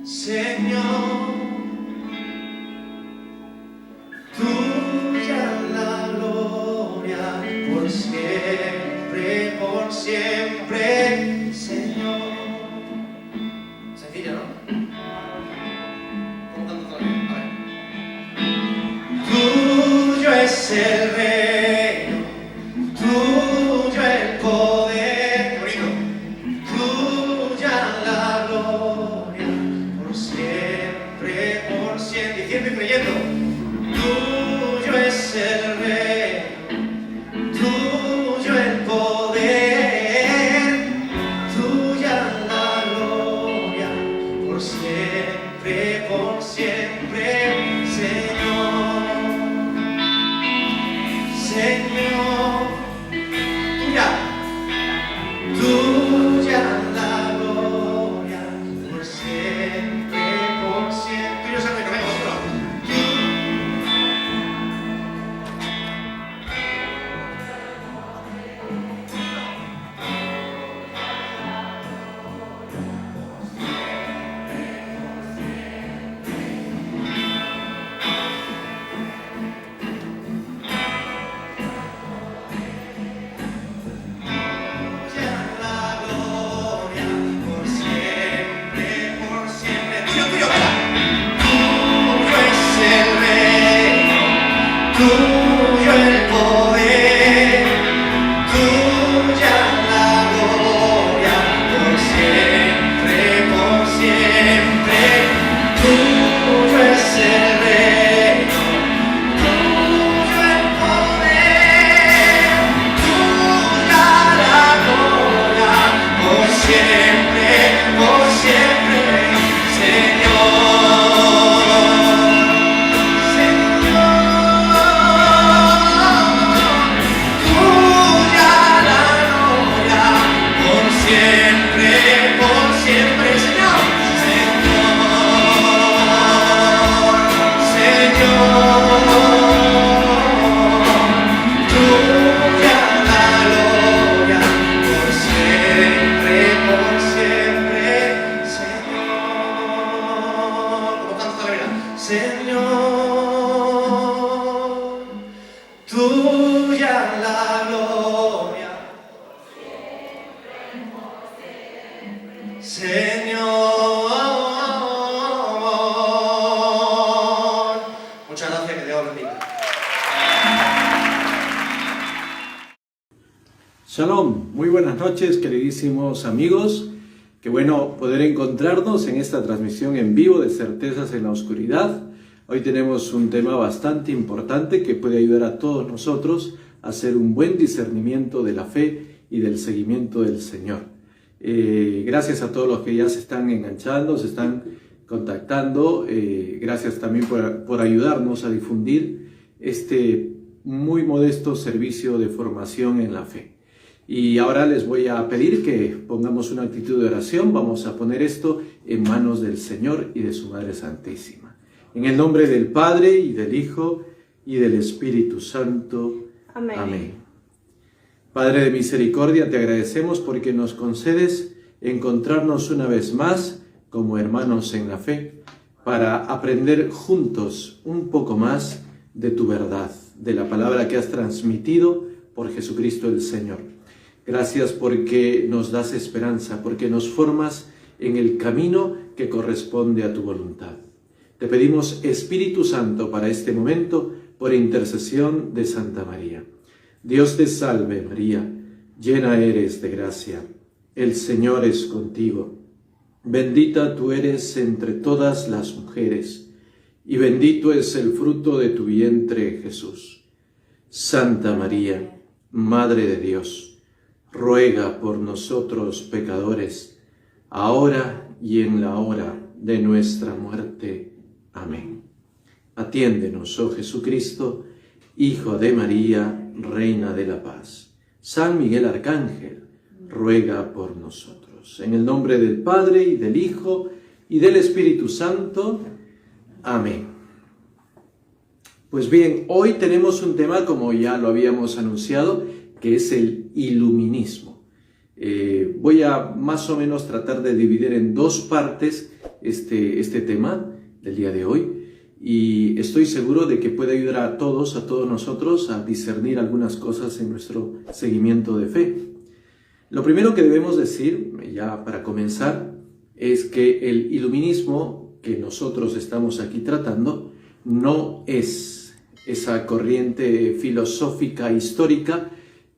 Señor, tuya la gloria por siempre, Señor. Sencilla, ¿no? ¿Cómo canto todavía? A ver. Tuyo es el reino, tuyo el poder, qué bonito. Tuya la gloria por siempre, diciendo y creyendo. Tuyo es el reino, tuyo el poder, tuya la gloria por siempre, Señor. Señor, tuya la gloria por siempre, Tuyo es el reino, venga, otro. Tuyo el poder, tuya la gloria por siempre, tuyo es el reino, tuyo el poder, tuya la gloria por siempre, Señor, tuya la gloria, Señor. Muchas gracias, que Dios os bendiga. Shalom, muy buenas noches, queridísimos amigos. Qué bueno poder encontrarnos en esta transmisión en vivo de Certezas en la Oscuridad. Hoy tenemos un tema bastante importante que puede ayudar a todos nosotros a hacer un buen discernimiento de la fe y del seguimiento del Señor. Gracias a todos los que ya se están enganchando, se están contactando. Gracias también por ayudarnos a difundir este muy modesto servicio de formación en la fe. Y ahora les voy a pedir que pongamos una actitud de oración. Vamos a poner esto en manos del Señor y de su Madre Santísima. En el nombre del Padre, y del Hijo, y del Espíritu Santo. Amén. Amén. Padre de misericordia, te agradecemos porque nos concedes encontrarnos una vez más como hermanos en la fe para aprender juntos un poco más de tu verdad, de la palabra que has transmitido por Jesucristo el Señor. Gracias porque nos das esperanza, porque nos formas en el camino que corresponde a tu voluntad. Te pedimos, Espíritu Santo, para este momento, por intercesión de Santa María. Dios te salve, María, llena eres de gracia. El Señor es contigo. Bendita tú eres entre todas las mujeres, y bendito es el fruto de tu vientre, Jesús. Santa María, Madre de Dios, ruega por nosotros pecadores, ahora y en la hora de nuestra muerte. Amén. Atiéndenos, oh Jesucristo, Hijo de María, Reina de la Paz. San Miguel Arcángel, ruega por nosotros. En el nombre del Padre, y del Hijo, y del Espíritu Santo. Amén. Pues bien, hoy tenemos un tema, como ya lo habíamos anunciado, que es el iluminismo. Voy a más o menos tratar de dividir en dos partes este tema del día de hoy, y estoy seguro de que puede ayudar a todos nosotros a discernir algunas cosas en nuestro seguimiento de fe. Lo primero que debemos decir, ya para comenzar, es que el iluminismo que nosotros estamos aquí tratando no es esa corriente filosófica histórica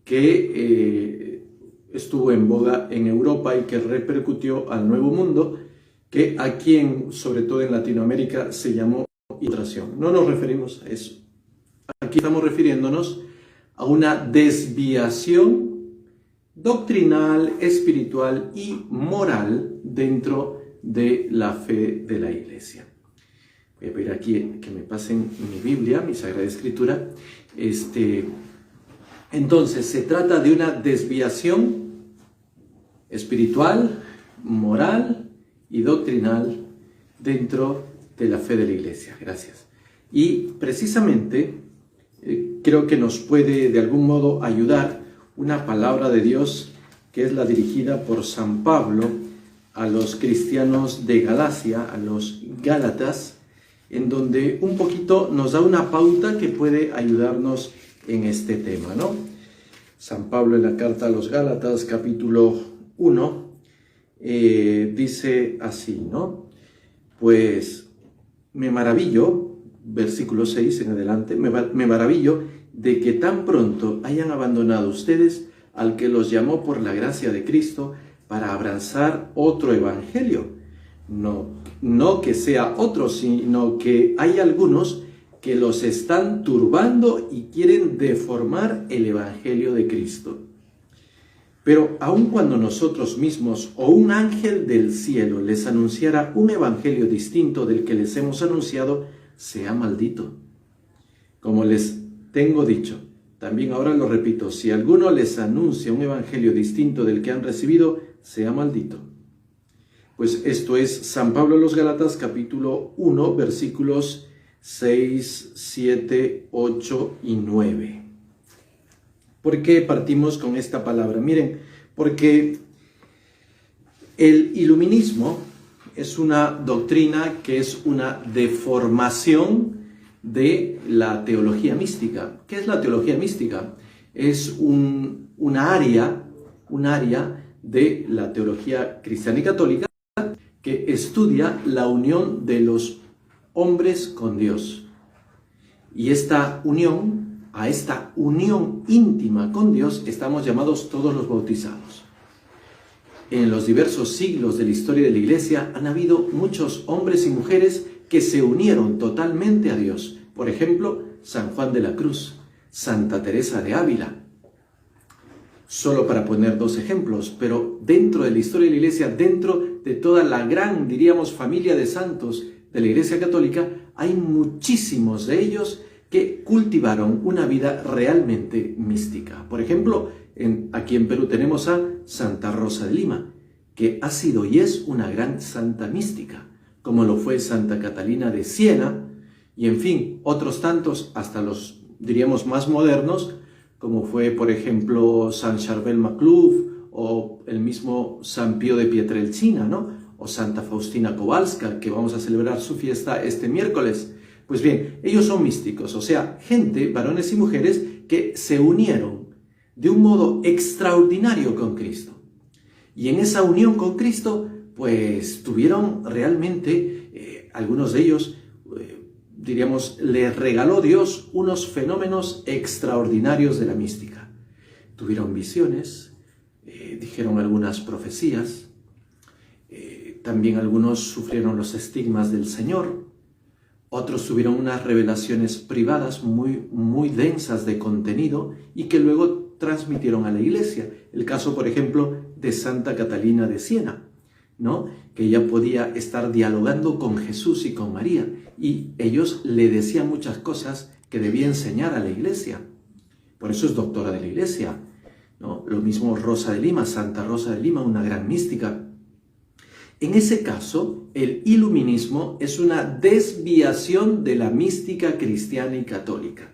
que estuvo en boga en Europa y que repercutió al Nuevo Mundo, que aquí, sobre todo en Latinoamérica, se llamó ilustración. No nos referimos a eso. Aquí estamos refiriéndonos a una desviación doctrinal, espiritual y moral dentro de la fe de la Iglesia. Voy a pedir aquí que me pasen mi Biblia, mi Sagrada Escritura. Entonces, se trata de una desviación espiritual, moral y doctrinal dentro de la fe de la Iglesia. Gracias. Y precisamente creo que nos puede de algún modo ayudar una palabra de Dios que es la dirigida por San Pablo a los cristianos de Galacia, a los Gálatas, en donde un poquito nos da una pauta que puede ayudarnos en este tema, ¿no? San Pablo en la carta a los Gálatas, capítulo 1, dice así, ¿no? Pues me maravillo, versículo 6 en adelante, me maravillo de que tan pronto hayan abandonado ustedes al que los llamó por la gracia de Cristo para abrazar otro evangelio. No que sea otro, sino que hay algunos que los están turbando y quieren deformar el evangelio de Cristo. Pero aun cuando nosotros mismos o un ángel del cielo les anunciara un evangelio distinto del que les hemos anunciado, sea maldito. Como les tengo dicho, también ahora lo repito, si alguno les anuncia un evangelio distinto del que han recibido, sea maldito. Pues esto es San Pablo a los Gálatas, capítulo 1, versículos 6, 7, 8 y 9. ¿Por qué partimos con esta palabra? Miren, porque el iluminismo es una doctrina que es una deformación de la teología mística. ¿Qué es la teología mística? Es un área de la teología cristiana y católica que estudia la unión de los hombres con Dios. Y a esta unión íntima con Dios estamos llamados todos los bautizados. En los diversos siglos de la historia de la Iglesia han habido muchos hombres y mujeres que se unieron totalmente a Dios. Por ejemplo, San Juan de la Cruz, Santa Teresa de Ávila. Solo para poner dos ejemplos, pero dentro de la historia de la Iglesia, dentro de toda la gran, diríamos, familia de santos de la Iglesia Católica, hay muchísimos de ellos que cultivaron una vida realmente mística. Por ejemplo, aquí en Perú tenemos a Santa Rosa de Lima, que ha sido y es una gran santa mística, como lo fue Santa Catalina de Siena, y en fin, otros tantos, hasta los, diríamos, más modernos, como fue, por ejemplo, San Charbel Macluf, o el mismo San Pío de Pietrelcina, ¿no? O Santa Faustina Kowalska, que vamos a celebrar su fiesta este miércoles. Pues bien, ellos son místicos, o sea, gente, varones y mujeres, que se unieron de un modo extraordinario con Cristo. Y en esa unión con Cristo, pues tuvieron realmente, algunos de ellos, diríamos, les regaló Dios unos fenómenos extraordinarios de la mística. Tuvieron visiones, dijeron algunas profecías, también algunos sufrieron los estigmas del Señor, otros tuvieron unas revelaciones privadas muy densas de contenido y que luego transmitieron a la Iglesia. El caso, por ejemplo, de Santa Catalina de Siena, ¿no? Que ella podía estar dialogando con Jesús y con María, y ellos le decían muchas cosas que debía enseñar a la Iglesia. Por eso es doctora de la Iglesia, ¿no? Lo mismo Rosa de Lima, Santa Rosa de Lima, una gran mística. En ese caso, el iluminismo es una desviación de la mística cristiana y católica.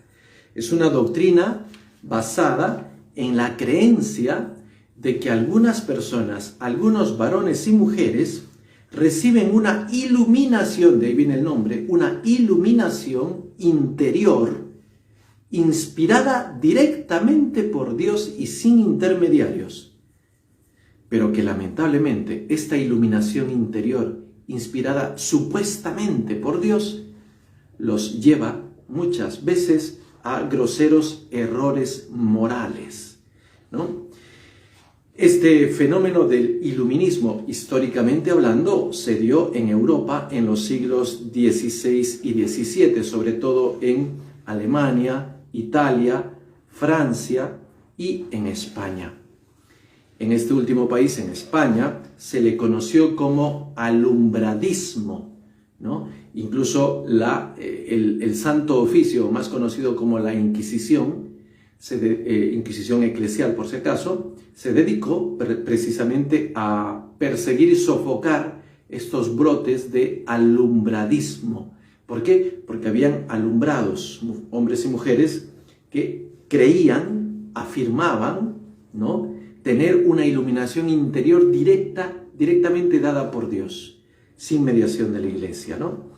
Es una doctrina basada en la creencia de que algunas personas, algunos varones y mujeres, reciben una iluminación, de ahí viene el nombre, una iluminación interior inspirada directamente por Dios y sin intermediarios. Pero que lamentablemente esta iluminación interior, inspirada supuestamente por Dios, los lleva muchas veces a groseros errores morales, ¿no? Este fenómeno del iluminismo, históricamente hablando, se dio en Europa en los siglos XVI y XVII, sobre todo en Alemania, Italia, Francia y en España. En este último país, en España, se le conoció como alumbradismo, ¿no? Incluso el Santo Oficio, más conocido como la Inquisición, Inquisición eclesial por si acaso, se dedicó precisamente a perseguir y sofocar estos brotes de alumbradismo. ¿Por qué? Porque habían alumbrados, hombres y mujeres, que creían, afirmaban, ¿no?, tener una iluminación interior directamente dada por Dios, sin mediación de la Iglesia, ¿no?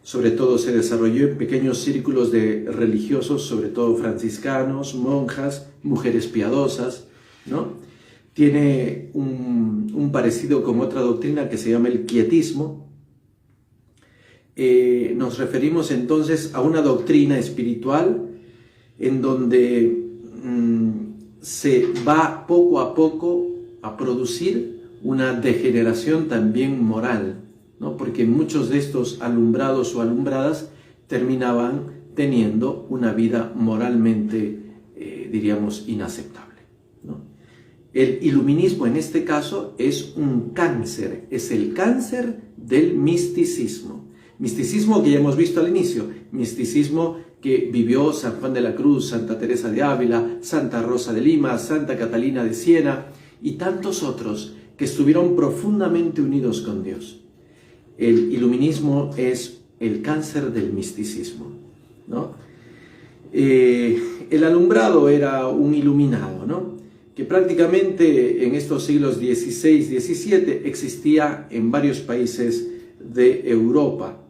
Sobre todo se desarrolló en pequeños círculos de religiosos, sobre todo franciscanos, monjas, mujeres piadosas, ¿no? Tiene un parecido con otra doctrina que se llama el quietismo. Nos referimos entonces a una doctrina espiritual en donde se va poco a poco a producir una degeneración también moral, ¿no? Porque muchos de estos alumbrados o alumbradas terminaban teniendo una vida moralmente, diríamos, inaceptable, ¿no? El iluminismo en este caso es un cáncer, es el cáncer del misticismo. Misticismo que ya hemos visto al inicio, misticismo que vivió San Juan de la Cruz, Santa Teresa de Ávila, Santa Rosa de Lima, Santa Catalina de Siena y tantos otros que estuvieron profundamente unidos con Dios. El iluminismo es el cáncer del misticismo, ¿no? El alumbrado era un iluminado, ¿no?, que prácticamente en estos siglos XVI, XVII existía en varios países de Europa.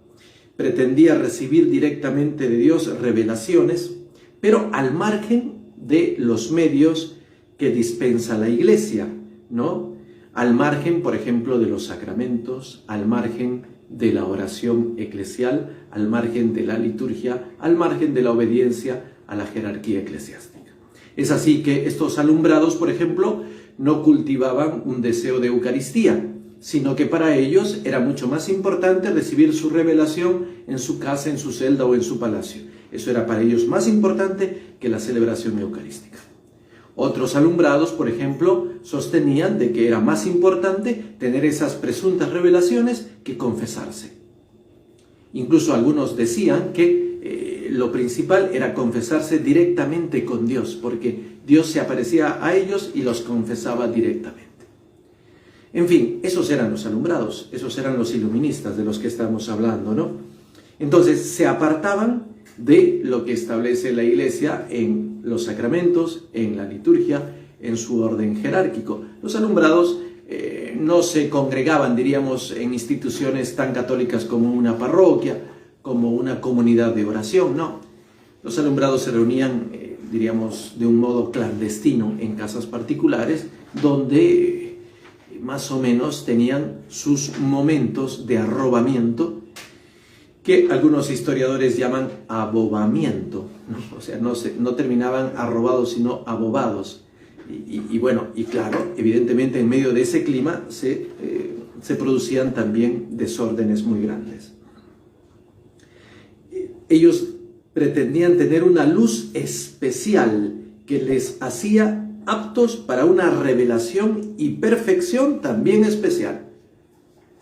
Pretendía recibir directamente de Dios revelaciones, pero al margen de los medios que dispensa la Iglesia, ¿no? Al margen, por ejemplo, de los sacramentos, al margen de la oración eclesial, al margen de la liturgia, al margen de la obediencia a la jerarquía eclesiástica. Es así que estos alumbrados, por ejemplo, no cultivaban un deseo de Eucaristía, sino que para ellos era mucho más importante recibir su revelación en su casa, en su celda o en su palacio. Eso era para ellos más importante que la celebración eucarística. Otros alumbrados, por ejemplo, sostenían de que era más importante tener esas presuntas revelaciones que confesarse. Incluso algunos decían que lo principal era confesarse directamente con Dios, porque Dios se aparecía a ellos y los confesaba directamente. En fin, esos eran los alumbrados, esos eran los iluministas de los que estamos hablando, ¿no? Entonces se apartaban de lo que establece la Iglesia en los sacramentos, en la liturgia, en su orden jerárquico. Los alumbrados no se congregaban, diríamos, en instituciones tan católicas como una parroquia, como una comunidad de oración, no. Los alumbrados se reunían, diríamos, de un modo clandestino en casas particulares, donde más o menos tenían sus momentos de arrobamiento, que algunos historiadores llaman abobamiento, ¿no? O sea, no terminaban arrobados, sino abobados. Y claro, evidentemente en medio de ese clima se producían también desórdenes muy grandes. Ellos pretendían tener una luz especial que les hacía aptos para una revelación y perfección también especial.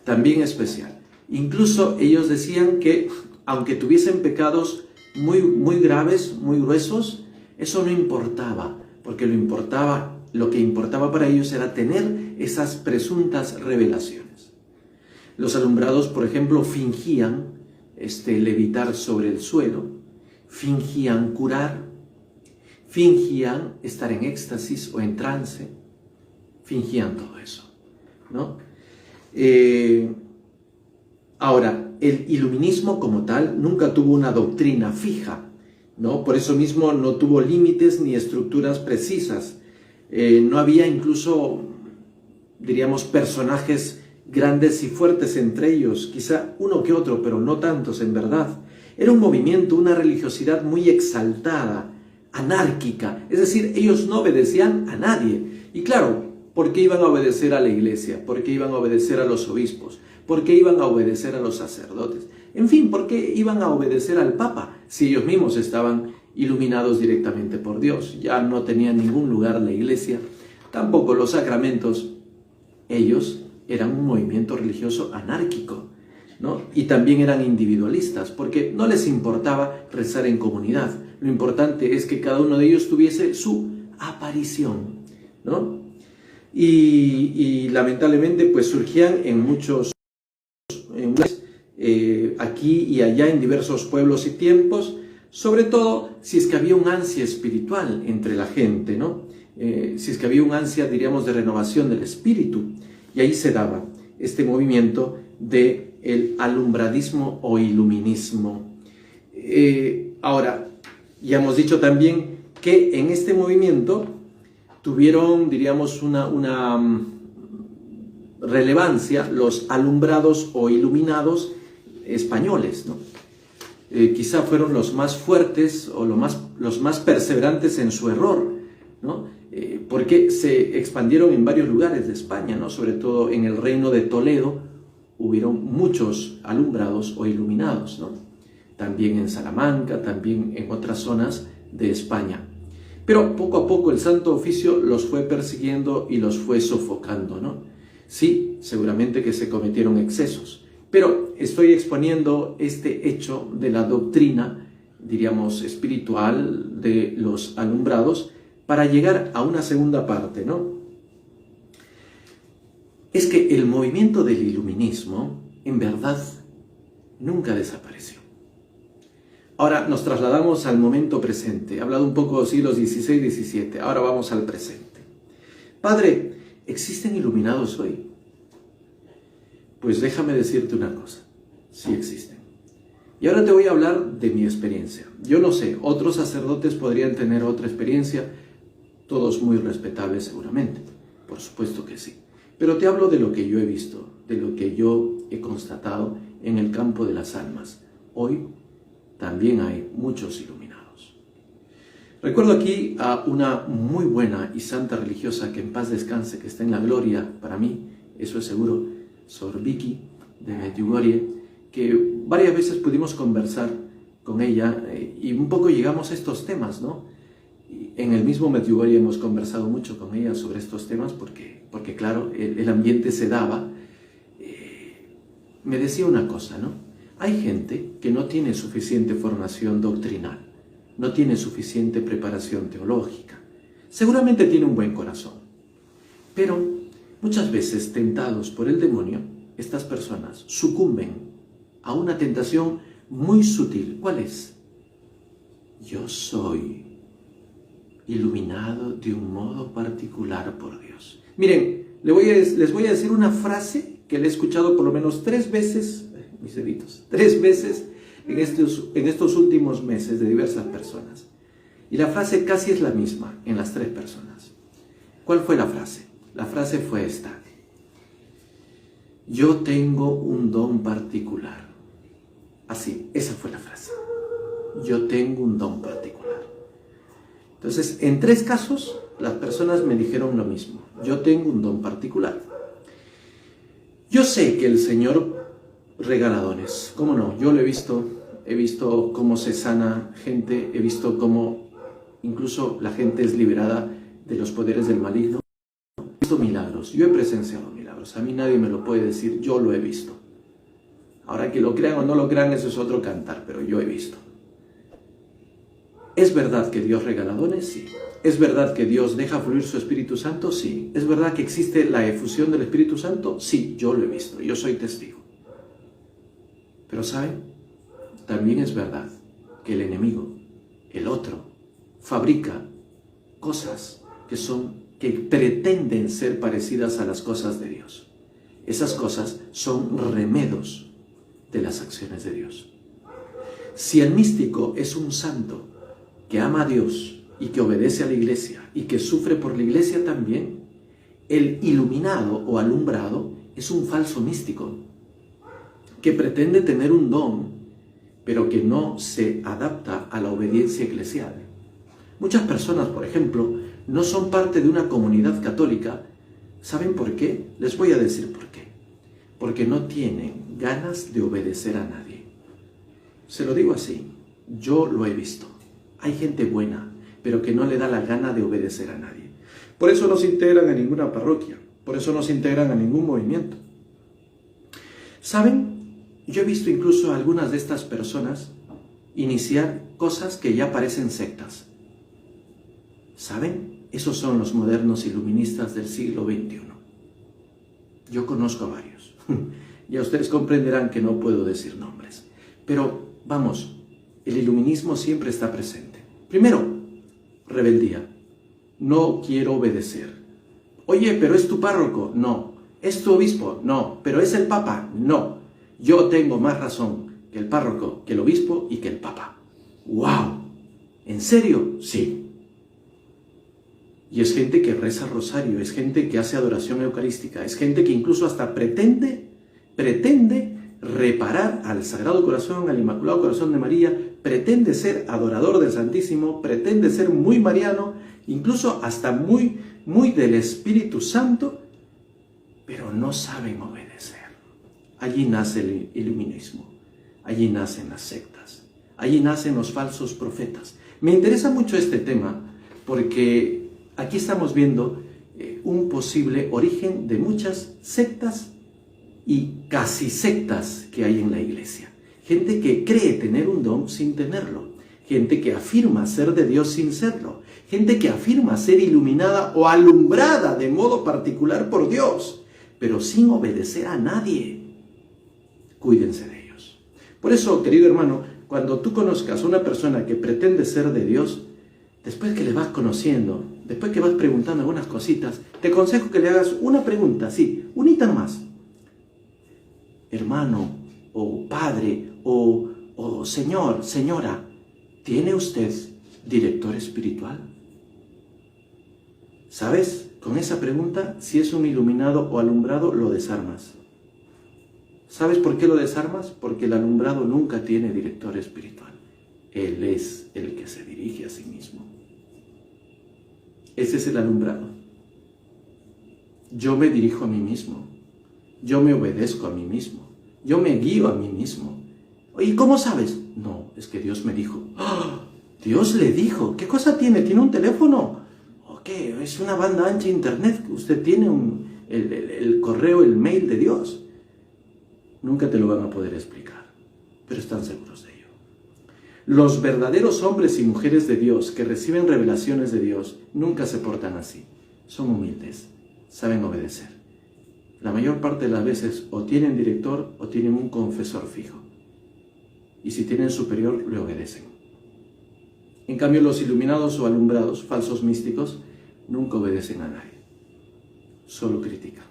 También especial. Incluso ellos decían que, aunque tuviesen pecados muy graves, muy gruesos, eso no importaba, porque lo que importaba para ellos era tener esas presuntas revelaciones. Los alumbrados, por ejemplo, fingían levitar sobre el suelo, fingían curar, fingían estar en éxtasis o en trance, fingían todo eso, ¿no? Ahora, el iluminismo como tal nunca tuvo una doctrina fija, ¿no? Por eso mismo no tuvo límites ni estructuras precisas. No había incluso, diríamos, personajes grandes y fuertes entre ellos, quizá uno que otro, pero no tantos en verdad. Era un movimiento, una religiosidad muy exaltada, anárquica, es decir, ellos no obedecían a nadie. Y claro, ¿por qué iban a obedecer a la iglesia? ¿Por qué iban a obedecer a los obispos? ¿Por qué iban a obedecer a los sacerdotes? En fin, ¿por qué iban a obedecer al Papa si ellos mismos estaban iluminados directamente por Dios? Ya no tenía ningún lugar la iglesia, tampoco los sacramentos. Ellos eran un movimiento religioso anárquico, ¿no? Y también eran individualistas, porque no les importaba rezar en comunidad. Lo importante es que cada uno de ellos tuviese su aparición, ¿no? Y lamentablemente pues surgían en muchos aquí y allá en diversos pueblos y tiempos, sobre todo si es que había un ansia espiritual entre la gente, ¿no? Si es que había un ansia, diríamos, de renovación del espíritu, y ahí se daba este movimiento del alumbradismo o iluminismo. Ahora, ya hemos dicho también que en este movimiento tuvieron, diríamos, una relevancia los alumbrados o iluminados españoles, ¿no? Quizá fueron los más fuertes o los más perseverantes en su error, ¿no? Porque se expandieron en varios lugares de España, ¿no? Sobre todo en el reino de Toledo hubieron muchos alumbrados o iluminados, ¿no? También en Salamanca, también en otras zonas de España. Pero poco a poco el Santo Oficio los fue persiguiendo y los fue sofocando, ¿no? Sí, seguramente que se cometieron excesos, pero estoy exponiendo este hecho de la doctrina, diríamos, espiritual de los alumbrados para llegar a una segunda parte, ¿no? Es que el movimiento del iluminismo, en verdad, nunca desapareció. Ahora nos trasladamos al momento presente. He hablado un poco de siglos XVI y XVII, ahora vamos al presente. Padre, ¿existen iluminados hoy? Pues déjame decirte una cosa, sí existen. Y ahora te voy a hablar de mi experiencia. Yo no sé, otros sacerdotes podrían tener otra experiencia, todos muy respetables seguramente, por supuesto que sí. Pero te hablo de lo que yo he visto, de lo que yo he constatado en el campo de las almas. Hoy también hay muchos iluminados. Recuerdo aquí a una muy buena y santa religiosa, que en paz descanse, que está en la gloria para mí, eso es seguro, Sor Vicky de Medjugorje, que varias veces pudimos conversar con ella y un poco llegamos a estos temas, ¿no? En el mismo Medjugorje hemos conversado mucho con ella sobre estos temas porque claro, el ambiente se daba. Me decía una cosa, ¿no? Hay gente que no tiene suficiente formación doctrinal, no tiene suficiente preparación teológica. Seguramente tiene un buen corazón, pero muchas veces, tentados por el demonio, estas personas sucumben a una tentación muy sutil. ¿Cuál es? Yo soy iluminado de un modo particular por Dios. Miren, les voy a decir una frase que le he escuchado por lo menos 3 veces, mis deditos, 3 veces en estos últimos meses de diversas personas. Y la frase casi es la misma en las 3 personas. ¿Cuál fue la frase? La frase fue esta: yo tengo un don particular. Así, esa fue la frase. Yo tengo un don particular. Entonces, en 3 casos, las personas me dijeron lo mismo. Yo tengo un don particular. Yo sé que el Señor regala dones. ¿Cómo no? Yo lo he visto cómo se sana gente, he visto cómo incluso la gente es liberada de los poderes del maligno. He visto milagros, yo he presenciado milagros. A mí nadie me lo puede decir, yo lo he visto. Ahora, que lo crean o no lo crean, eso es otro cantar, pero yo he visto. ¿Es verdad que Dios regala dones? Sí. ¿Es verdad que Dios deja fluir su Espíritu Santo? Sí. ¿Es verdad que existe la efusión del Espíritu Santo? Sí, yo lo he visto, yo soy testigo. Pero ¿saben? También es verdad que el enemigo, el otro, fabrica cosas que pretenden ser parecidas a las cosas de Dios. Esas cosas son remedos de las acciones de Dios. Si el místico es un santo que ama a Dios y que obedece a la iglesia y que sufre por la iglesia también, el iluminado o alumbrado es un falso místico que pretende tener un don, pero que no se adapta a la obediencia eclesial. Muchas personas, por ejemplo, no son parte de una comunidad católica. ¿Saben por qué? Les voy a decir por qué. Porque no tienen ganas de obedecer a nadie. Se lo digo así, yo lo he visto. Hay gente buena, pero que no le da la gana de obedecer a nadie. Por eso no se integran a ninguna parroquia, por eso no se integran a ningún movimiento. ¿Saben? Yo he visto incluso a algunas de estas personas iniciar cosas que ya parecen sectas. ¿Saben? Esos son los modernos iluministas del siglo XXI. Yo conozco a varios. Ya ustedes comprenderán que no puedo decir nombres. Pero, vamos, el iluminismo siempre está presente. Primero, rebeldía. No quiero obedecer. Oye, pero es tu párroco. No. ¿Es tu obispo? No. ¿Pero es el papa? No. Yo tengo más razón que el párroco, que el obispo y que el papa. ¡Wow! ¿En serio? Sí. Y es gente que reza rosario, es gente que hace adoración eucarística, es gente que incluso hasta pretende reparar al Sagrado Corazón, al Inmaculado Corazón de María, pretende ser adorador del Santísimo, pretende ser muy mariano, incluso hasta muy del Espíritu Santo, pero no saben obedecer. Allí nace el iluminismo, allí nacen las sectas, allí nacen los falsos profetas. Me interesa mucho este tema porque aquí estamos viendo un posible origen de muchas sectas y casi sectas que hay en la iglesia. Gente que cree tener un don sin tenerlo. Gente que afirma ser de Dios sin serlo. Gente que afirma ser iluminada o alumbrada de modo particular por Dios, pero sin obedecer a nadie. Cuídense de ellos. Por eso, querido hermano, cuando tú conozcas a una persona que pretende ser de Dios, después que le vas conociendo, después que vas preguntando algunas cositas, te aconsejo que le hagas una pregunta, sí, unita más. Hermano, o padre, o señor, señora, ¿tiene usted director espiritual? ¿Sabes? Con esa pregunta, si es un iluminado o alumbrado, lo desarmas. ¿Sabes por qué lo desarmas? Porque el alumbrado nunca tiene director espiritual. Él es el que se dirige a sí mismo. Ese es el alumbrado. Yo me dirijo a mí mismo. Yo me obedezco a mí mismo. Yo me guío a mí mismo. ¿Y cómo sabes? No, es que Dios me dijo. ¡Oh! Dios le dijo. ¿Qué cosa tiene? ¿Tiene un teléfono? ¿O qué? ¿Es una banda ancha de internet? ¿Usted tiene el correo, el mail de Dios? Nunca te lo van a poder explicar, pero están seguros de ello. Los verdaderos hombres y mujeres de Dios que reciben revelaciones de Dios nunca se portan así. Son humildes, saben obedecer. La mayor parte de las veces o tienen director o tienen un confesor fijo. Y si tienen superior, le obedecen. En cambio, los iluminados o alumbrados, falsos místicos, nunca obedecen a nadie. Solo critican.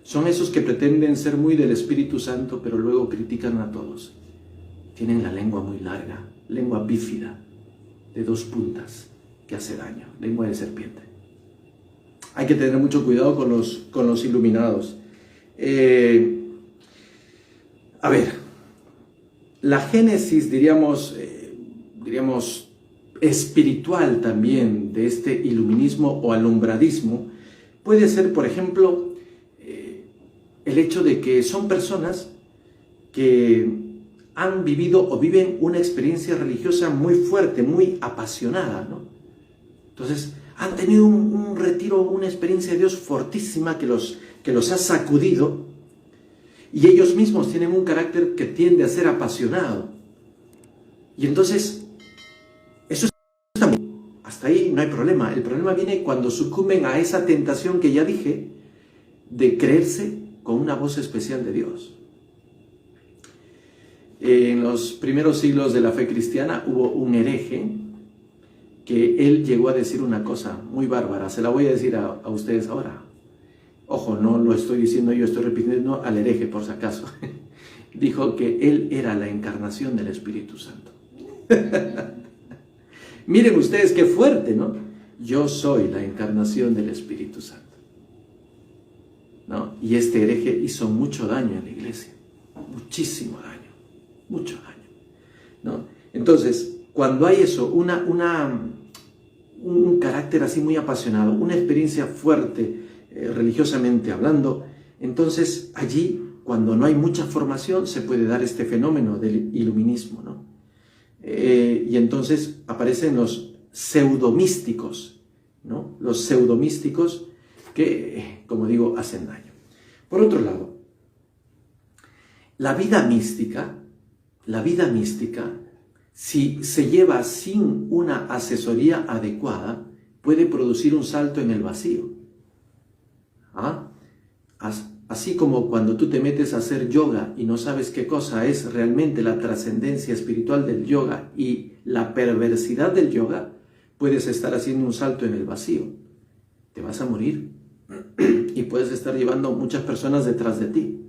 Son esos que pretenden ser muy del Espíritu Santo, pero luego critican a todos. Tienen la lengua muy larga, lengua bífida, de 2 puntas, que hace daño, lengua de serpiente. Hay que tener mucho cuidado con los iluminados. A ver, la génesis, diríamos, espiritual también de este iluminismo o alumbradismo puede ser, por ejemplo, el hecho de que son personas que han vivido o viven una experiencia religiosa muy fuerte, muy apasionada, ¿no? Entonces, han tenido un retiro, una experiencia de Dios fortísima que los ha sacudido, y ellos mismos tienen un carácter que tiende a ser apasionado. Y entonces, eso está muy bien. Hasta ahí no hay problema. El problema viene cuando sucumben a esa tentación que ya dije, de creerse con una voz especial de Dios. En los primeros siglos de la fe cristiana hubo un hereje que él llegó a decir una cosa muy bárbara. Se la voy a decir a ustedes ahora. ojo, no lo estoy diciendo yo, estoy repitiendo al hereje por si acaso, dijo que él era la encarnación del Espíritu Santo. Miren ustedes qué fuerte, ¿no? Yo soy la encarnación del Espíritu Santo, ¿no? Y este hereje hizo mucho daño en la iglesia, muchísimo daño, mucho daño, ¿no? Entonces, cuando hay eso, un carácter así muy apasionado, una experiencia fuerte, religiosamente hablando, entonces allí, cuando no hay mucha formación, se puede dar este fenómeno del iluminismo, ¿no? Y entonces aparecen los pseudomísticos, ¿no? Los pseudomísticos que, como digo, hacen daño. Por otro lado, la vida mística, si se lleva sin una asesoría adecuada, puede producir un salto en el vacío. ¿Ah? Así como cuando tú te metes a hacer yoga y no sabes qué cosa es realmente la trascendencia espiritual del yoga y la perversidad del yoga, puedes estar haciendo un salto en el vacío. Te vas a morir y puedes estar llevando muchas personas detrás de ti.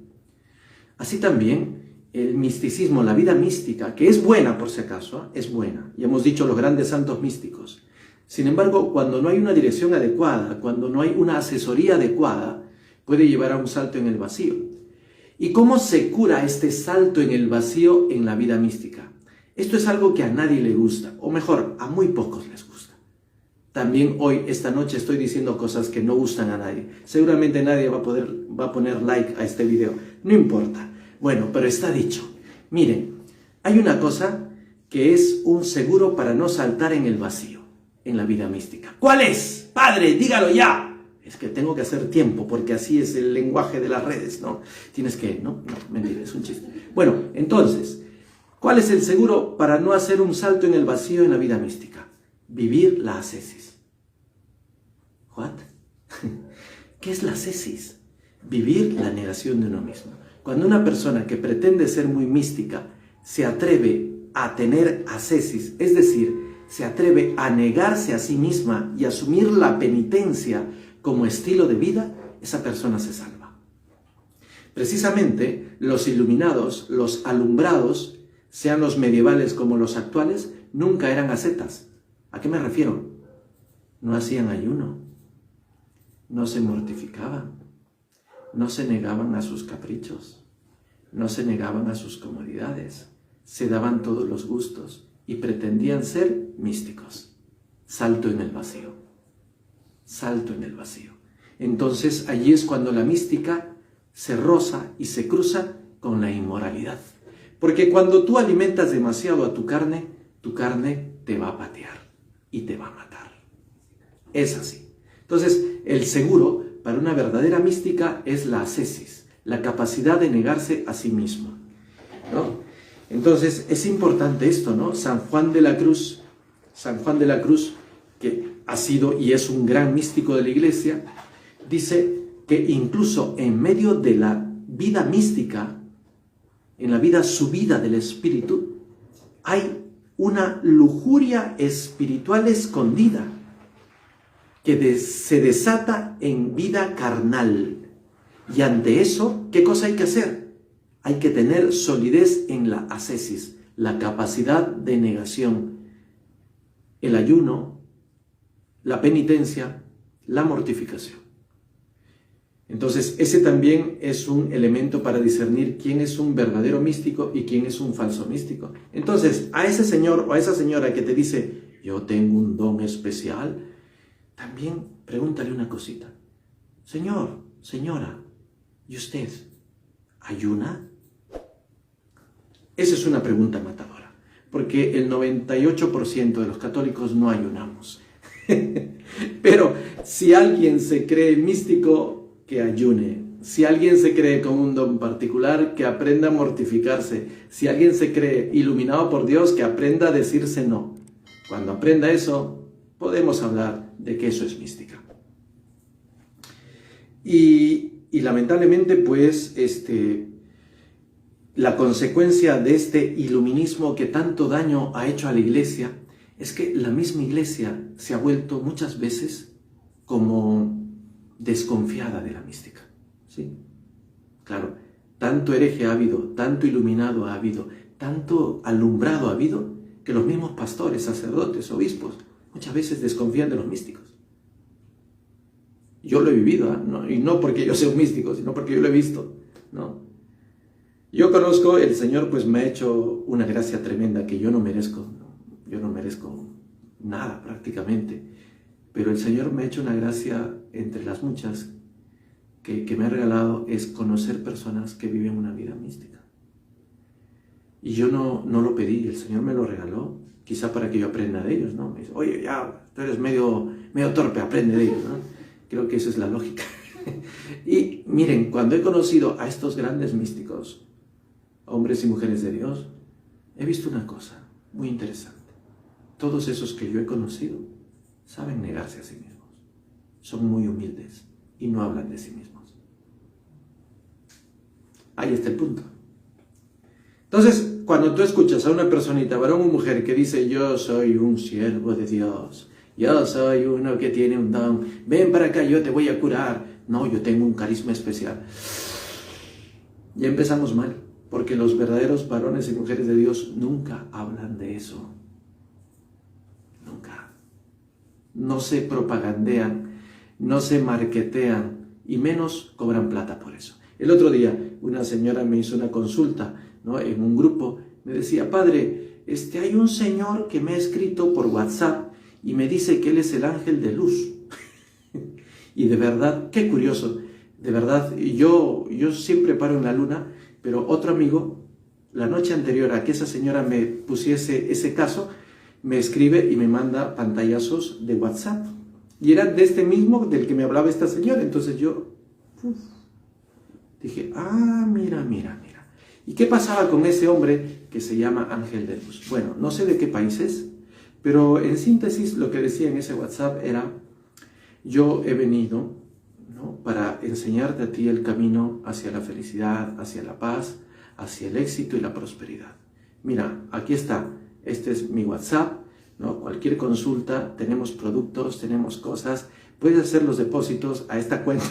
Así también el misticismo, la vida mística, que es buena por si acaso, es buena. Y hemos dicho los grandes santos místicos. Sin embargo, cuando no hay una dirección adecuada, cuando no hay una asesoría adecuada, puede llevar a un salto en el vacío. ¿Y cómo se cura este salto en el vacío en la vida mística? Esto es algo que a nadie le gusta, o mejor, a muy pocos les gusta. También hoy, esta noche, estoy diciendo cosas que no gustan a nadie. Seguramente nadie va a poner like a este video. No importa. Bueno, pero está dicho. Miren, hay una cosa que es un seguro para no saltar en el vacío en la vida mística. ¿Cuál es? Padre, dígalo ya. Es que tengo que hacer tiempo porque así es el lenguaje de las redes, ¿no? Tienes que, ¿no? No, mentira, es un chiste. Bueno, entonces, ¿cuál es el seguro para no hacer un salto en el vacío en la vida mística? Vivir la ascesis. ¿What? ¿Qué es la ascesis? Vivir la negación de uno mismo. Cuando una persona que pretende ser muy mística se atreve a tener ascesis, es decir, se atreve a negarse a sí misma y asumir la penitencia como estilo de vida, esa persona se salva. Precisamente los iluminados, los alumbrados, sean los medievales como los actuales, nunca eran ascetas. ¿A qué me refiero? No hacían ayuno, no se mortificaban, no se negaban a sus caprichos, no se negaban a sus comodidades, se daban todos los gustos y pretendían ser místicos. Salto en el vacío. Salto en el vacío. Entonces allí es cuando la mística se roza y se cruza con la inmoralidad. Porque cuando tú alimentas demasiado a tu carne te va a patear y te va a matar. Es así. Entonces el seguro para una verdadera mística es la ascesis, la capacidad de negarse a sí mismo, ¿no? Entonces es importante esto, ¿no? San Juan de la Cruz, que ha sido y es un gran místico de la Iglesia, dice que incluso en medio de la vida mística, en la vida subida del espíritu, hay una lujuria espiritual escondida que se desata en vida carnal. Y ante eso, ¿qué cosa hay que hacer? Hay que tener solidez en la ascesis, la capacidad de negación, el ayuno, la penitencia, la mortificación. Entonces, ese también es un elemento para discernir quién es un verdadero místico y quién es un falso místico. Entonces, a ese señor o a esa señora que te dice, yo tengo un don especial, también pregúntale una cosita. Señor, señora, ¿y usted ayuna? Esa es una pregunta matadora, porque el 98% de los católicos no ayunamos. Pero si alguien se cree místico, que ayune. Si alguien se cree con un don particular, que aprenda a mortificarse. Si alguien se cree iluminado por Dios, que aprenda a decirse no. Cuando aprenda eso, podemos hablar de que eso es mística. Y lamentablemente, pues, la consecuencia de este iluminismo que tanto daño ha hecho a la Iglesia es que la misma Iglesia se ha vuelto muchas veces como, desconfiada de la mística. ¿Sí? Claro, tanto hereje ha habido, tanto iluminado ha habido, tanto alumbrado ha habido, que los mismos pastores, sacerdotes, obispos, muchas veces desconfían de los místicos. Yo lo he vivido, ¿no? Y no porque yo sea un místico, sino porque yo lo he visto, ¿no? Yo conozco, el Señor pues me ha hecho una gracia tremenda que yo no merezco, ¿no? Yo no merezco nada prácticamente, pero el Señor me ha hecho una gracia entre las muchas que me ha regalado, es conocer personas que viven una vida mística. Y yo no lo pedí, el Señor me lo regaló, quizá para que yo aprenda de ellos, ¿no? Me dice, oye, ya, tú eres medio torpe, aprende de ellos, ¿no? Creo que esa es la lógica. Y miren, cuando he conocido a estos grandes místicos, hombres y mujeres de Dios, he visto una cosa muy interesante. Todos esos que yo he conocido saben negarse a sí mismos, son muy humildes y no hablan de sí mismos. Ahí está el punto. Entonces, cuando tú escuchas a una personita, varón o mujer, que dice, yo soy un siervo de Dios, yo soy uno que tiene un don, ven para acá, yo te voy a curar. No, yo tengo un carisma especial. Ya empezamos mal, porque los verdaderos varones y mujeres de Dios nunca hablan de eso. Nunca. No se propagandean, no se marketean, y menos cobran plata por eso. El otro día, una señora me hizo una consulta, ¿no? En un grupo, me decía, padre, hay un señor que me ha escrito por WhatsApp y me dice que él es el ángel de luz. Y de verdad, qué curioso, de verdad, yo siempre paro en la luna, pero otro amigo, la noche anterior a que esa señora me pusiese ese caso, me escribe y me manda pantallazos de WhatsApp. Y era de este mismo del que me hablaba esta señora. Entonces yo dije, mira. ¿Y qué pasaba con ese hombre que se llama Ángel de Luz? Bueno, no sé de qué país es, pero en síntesis lo que decía en ese WhatsApp era, yo he venido, ¿no?, para enseñarte a ti el camino hacia la felicidad, hacia la paz, hacia el éxito y la prosperidad. Mira, aquí está, este es mi WhatsApp, ¿no? Cualquier consulta, tenemos productos, tenemos cosas, puedes hacer los depósitos a esta cuenta.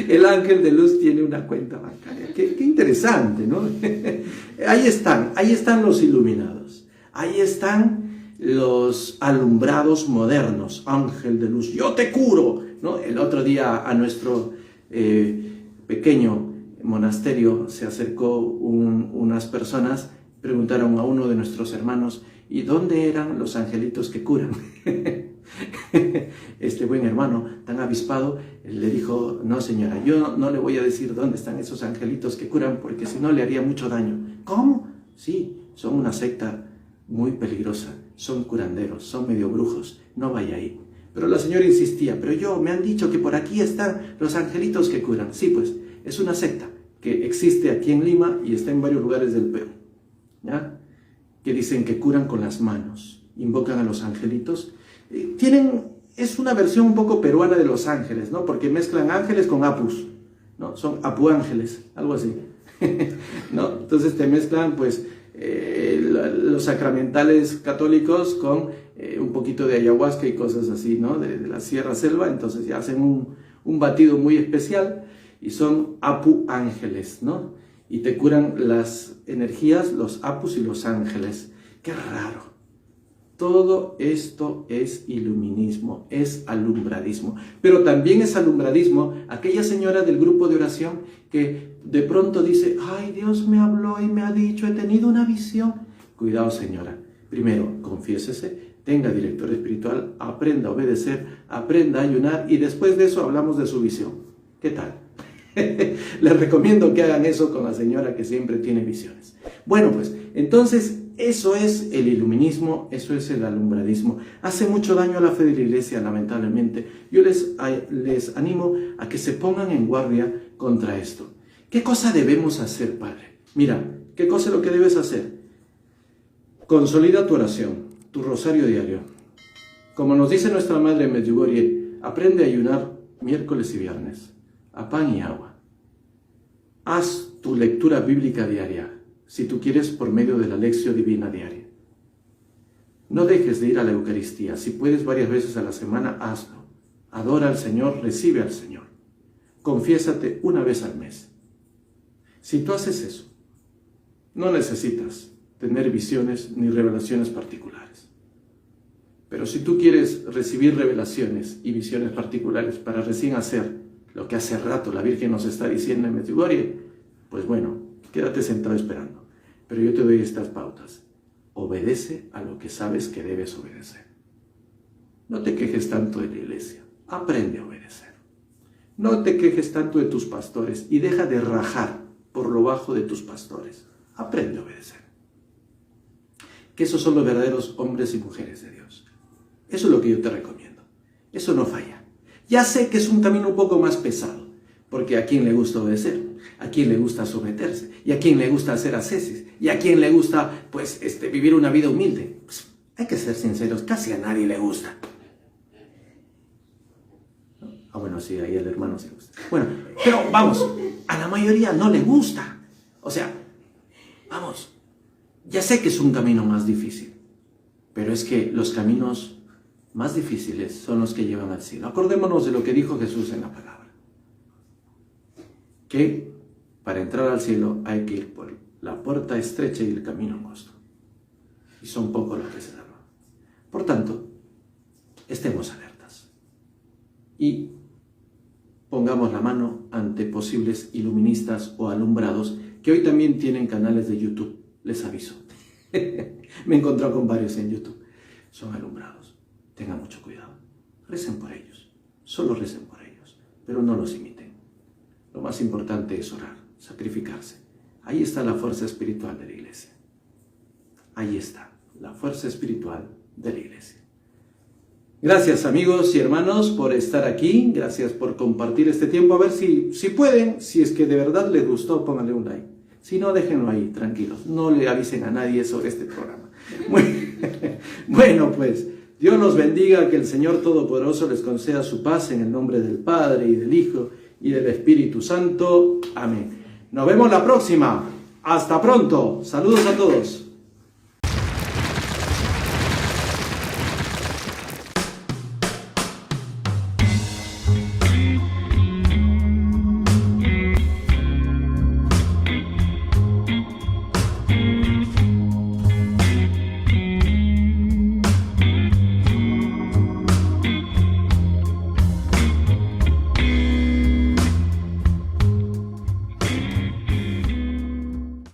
El ángel de luz tiene una cuenta bancaria. Qué interesante, ¿no? Ahí están los iluminados, ahí están los alumbrados modernos. Ángel de luz, yo te curo, ¿no? El otro día a nuestro pequeño monasterio se acercó unas personas, preguntaron a uno de nuestros hermanos, ¿y dónde eran los angelitos que curan? Este buen hermano, tan avispado, le dijo, no señora, yo no le voy a decir dónde están esos angelitos que curan, porque si no le haría mucho daño. ¿Cómo? Sí, son una secta muy peligrosa, son curanderos, son medio brujos, no vaya ahí. Pero la señora insistía, pero me han dicho que por aquí están los angelitos que curan. Sí, pues, es una secta que existe aquí en Lima y está en varios lugares del Perú, ¿ya? Que dicen que curan con las manos, invocan a los angelitos. Es una versión un poco peruana de los ángeles, ¿no? Porque mezclan ángeles con apus, ¿no? Son apuángeles, algo así, ¿no? Entonces te mezclan, pues, los sacramentales católicos con un poquito de ayahuasca y cosas así, ¿no? De la Sierra Selva, entonces ya hacen un batido muy especial y son apu-ángeles, ¿no? Y te curan las energías, los apus y los ángeles. ¡Qué raro! Todo esto es iluminismo, es alumbradismo. Pero también es alumbradismo aquella señora del grupo de oración que de pronto dice, ay, Dios me habló y me ha dicho, he tenido una visión. Cuidado, señora. Primero, confiésese, tenga director espiritual, aprenda a obedecer, aprenda a ayunar y después de eso hablamos de su visión. ¿Qué tal? Les recomiendo que hagan eso con la señora que siempre tiene visiones. Bueno, pues, entonces, eso es el iluminismo, eso es el alumbradismo. Hace mucho daño a la fe de la iglesia, lamentablemente. Yo les animo a que se pongan en guardia contra esto. ¿Qué cosa debemos hacer, Padre? Mira, ¿qué cosa es lo que debes hacer? Consolida tu oración, tu rosario diario. Como nos dice nuestra Madre Medjugorje, aprende a ayunar miércoles y viernes, a pan y agua. Haz tu lectura bíblica diaria, si tú quieres, por medio de la lección divina diaria. No dejes de ir a la Eucaristía. Si puedes varias veces a la semana, hazlo. Adora al Señor, recibe al Señor. Confiésate una vez al mes. Si tú haces eso, no necesitas tener visiones ni revelaciones particulares. Pero si tú quieres recibir revelaciones y visiones particulares para recién hacer lo que hace rato la Virgen nos está diciendo en Medjugorje, pues bueno, quédate sentado esperando. Pero yo te doy estas pautas. Obedece a lo que sabes que debes obedecer. No te quejes tanto de la iglesia. Aprende a obedecer. No te quejes tanto de tus pastores y deja de rajar por lo bajo de tus pastores. Aprende a obedecer. Que esos son los verdaderos hombres y mujeres de Dios. Eso es lo que yo te recomiendo. Eso no falla. Ya sé que es un camino un poco más pesado, porque a quién le gusta obedecer, a quién le gusta someterse, y a quién le gusta hacer ascesis, y a quién le gusta vivir una vida humilde. Pues, hay que ser sinceros, casi a nadie le gusta. Ah, bueno, sí, ahí el hermano sí le gusta. Bueno, pero vamos, a la mayoría no le gusta. O sea, vamos, ya sé que es un camino más difícil, pero es que los caminos más difíciles son los que llevan al cielo. Acordémonos de lo que dijo Jesús en la palabra. Que para entrar al cielo hay que ir por la puerta estrecha y el camino angosto. Y son pocos los que se salvan. Por tanto, estemos alertas. Y pongamos la mano ante posibles iluministas o alumbrados que hoy también tienen canales de YouTube. Les aviso. Me he encontrado con varios en YouTube. Son alumbrados. Tengan mucho cuidado. Recen por ellos. Solo recen por ellos. Pero no los imiten. Lo más importante es orar, sacrificarse. Ahí está la fuerza espiritual de la iglesia. Ahí está la fuerza espiritual de la iglesia. Gracias amigos y hermanos por estar aquí. Gracias por compartir este tiempo. A ver si pueden, si es que de verdad les gustó, pónganle un like. Si no, déjenlo ahí, tranquilos. No le avisen a nadie sobre este programa. Bueno, pues, Dios los bendiga, que el Señor Todopoderoso les conceda su paz en el nombre del Padre y del Hijo y del Espíritu Santo. Amén. Nos vemos la próxima. Hasta pronto. Saludos a todos.